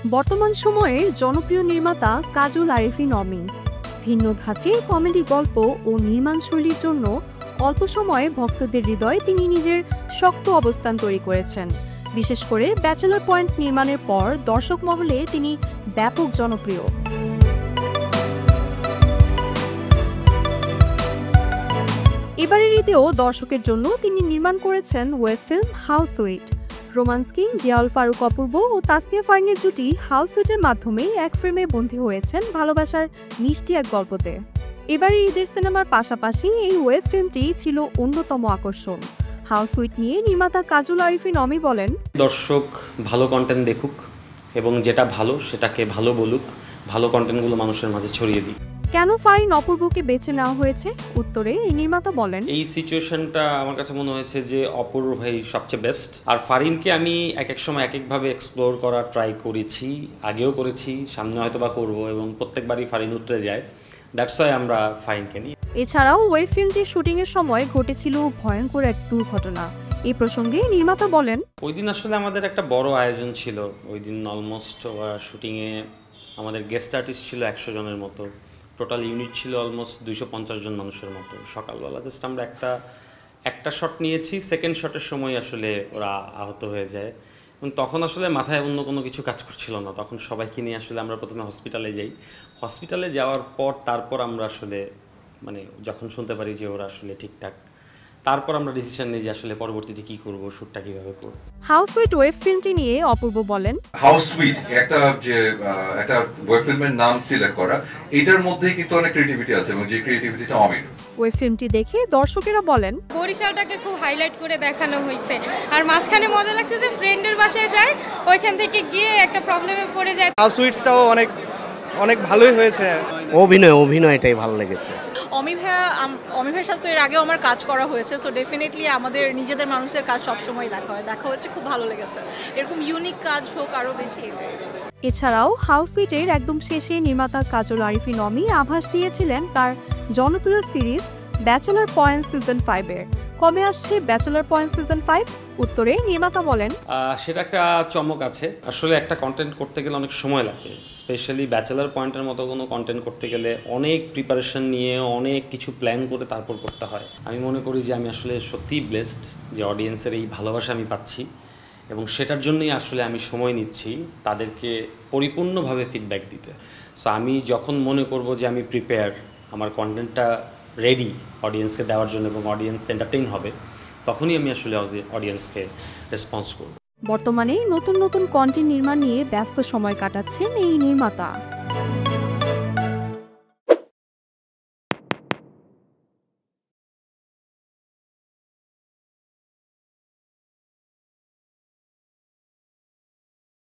বর্তমান সময়ের জনপ্রিয় নির্মাতা কাজল আরিফিন অমি ভিন্ন ধাঁচে কমেডি গল্প ও নির্মাণশৈলীর জন্য অল্প সময়ে ভক্তদের হৃদয়ে তিনি নিজের শক্ত অবস্থান তৈরি করেছেন। বিশেষ করে ব্যাচেলর পয়েন্ট নির্মাণের পর দর্শক মহলে তিনি ব্যাপক জনপ্রিয়। এবারের ঈদেও দর্শকের জন্য তিনি নির্মাণ করেছেন ওয়েব ফিল্ম হাউসউইট। রোমান্স কিং জিয়াউল ফারুক অপূর্ব ও তাসনিয়া ফারিনের জুটি হাউসউইটের মাধ্যমে এক ফ্রেমে বন্দী হয়েছেন ভালোবাসার মিষ্টি এক গল্পতে। এবারের ঈদের সিনেমার পাশাপাশি এই ওয়েব ফিল্মটি ছিল অন্যতম আকর্ষণ। হাউসউইট নিয়ে নির্মাতা কাজল আরিফিন অমি বলেন, দর্শক ভালো কন্টেন্ট দেখুক এবং যেটা ভালো সেটাকে ভালো বলুক, ভালো কন্টেন্টগুলো মানুষের মাঝে ছড়িয়ে দিক। কেন ফারিন অপূর্বকে বেছে নেওয়া হয়েছে? উত্তরে এই নির্মাতা বলেন, এই সিচুয়েশনটা আমার কাছে মনে হয়েছে যে অপূর্ব ভাই সবচেয়ে বেস্ট। আর ফারিনকে আমি এক এক সময় এক একভাবে এক্সপ্লোর করার ট্রাই করেছি, আগেও করেছি, সামনে হয়তো বা করবো, এবং প্রত্যেকবারই ফারিন উতরে যায়। দ্যাটস ওয়াই আমরা ফারিনকে নিই। এছাড়াও ওয়েব ফিল্মটির শুটিংয়ের সময় ঘটেছিল ভয়ঙ্কর এক দুর্ঘটনা। এই প্রসঙ্গে নির্মাতা বলেন, ওই দিন আসলে আমাদের একটা বড় আয়োজন ছিল। ওই দিন অলমোস্ট শুটিংয়ে আমাদের গেস্ট আর্টিস্ট ছিল 100 জনের মতো, টোটাল ইউনিট ছিল অলমোস্ট 250 জন মানুষের মতো। সকালবেলা জাস্ট আমরা একটা শট নিয়েছি, সেকেন্ড শটের সময় আসলে ওরা আহত হয়ে যায়, এবং তখন আসলে মাথায় অন্য কোনো কিছু কাজ করছিল না। তখন সবাইকে নিয়ে আসলে আমরা প্রথমে হসপিটালে যাই। হসপিটালে যাওয়ার পর তারপর আমরা আসলে যখন শুনতে পারি যে ওরা আসলে ঠিকঠাক, তারপর আমরা ডিসিশন নিই যে আসলে পরবর্তীতে কি করব, শ্যুটটা কিভাবে করব। হাউসউইট ওয়েব ফিল্মটি নিয়ে অপূর্ব বলেন, হাউসউইট একটা ওয়েব ফিল্মের নাম সিলেক্ট করা, এটার মধ্যেই কিন্তু অনেক ক্রিয়েটিভিটি আছে এবং যে ক্রিয়েটিভিটিটা অমির। ওয়েব ফিল্মটি দেখে দর্শকেরা বলেন, বরিশালটাকে খুব হাইলাইট করে দেখানো হয়েছে। আর মাঝখানে মজা লাগছে যে ফ্রেন্ডের বাসায় যায়, ওইখান থেকে গিয়ে একটা প্রবলেমে পড়ে যায়। হাউসউইটসটাও অনেক ভালোই হয়েছে। অভিনয়টাই ভালো লেগেছে। অমি ভাইয়ের সাথে এর আগেও আমার কাজ করা হয়েছে, সো ডেফিনেটলি আমাদের নিজেদের মানুষের কাজ সবসময় দেখা হয়েছে, খুব ভালো লেগেছে। এরকম ইউনিক কাজ হোক আরও বেশি, এটাই। এছাড়াও হাউসউইটের একদম শেষে নির্মাতা কাজল আরিফিন অমি আভাস দিয়েছিলেন তার জনপ্রিয় সিরিজ ব্যাচেলর পয়েন্ট সিজন 5-এর। কবে আসছে ব্যাচেলর পয়েন্ট সিজন 5? উত্তরে নির্মাতা বলেন, সেটা একটা চমক আছে। আসলে একটা কন্টেন্ট করতে গেলে অনেক সময় লাগে, স্পেশালি ব্যাচেলর পয়েন্টের মতো কোনো কন্টেন্ট করতে গেলে অনেক প্রিপারেশন নিয়ে অনেক কিছু প্ল্যান করে তারপর করতে হয়। আমি মনে করি যে আমি আসলে সত্যিই ব্লেসড যে অডিয়েন্সের এই ভালোবাসা আমি পাচ্ছি, এবং সেটার জন্যই আসলে আমি সময় নিচ্ছি তাদেরকে পরিপূর্ণভাবে ফিডব্যাক দিতে। সো আমি যখন মনে করব যে আমি প্রিপেয়ার, আমার কন্টেন্টটা রেডি অডিয়েন্সকে দেওয়ার জন্য এবং অডিয়েন্স এন্টারটেইন হবে, তখনই আমি আসলে অডিয়েন্সকে রেসপন্স করব। বর্তমানে নতুন নতুন কন্টেন্ট নির্মাণ নিয়ে ব্যস্ত সময় কাটাচ্ছেন এই নির্মাতা।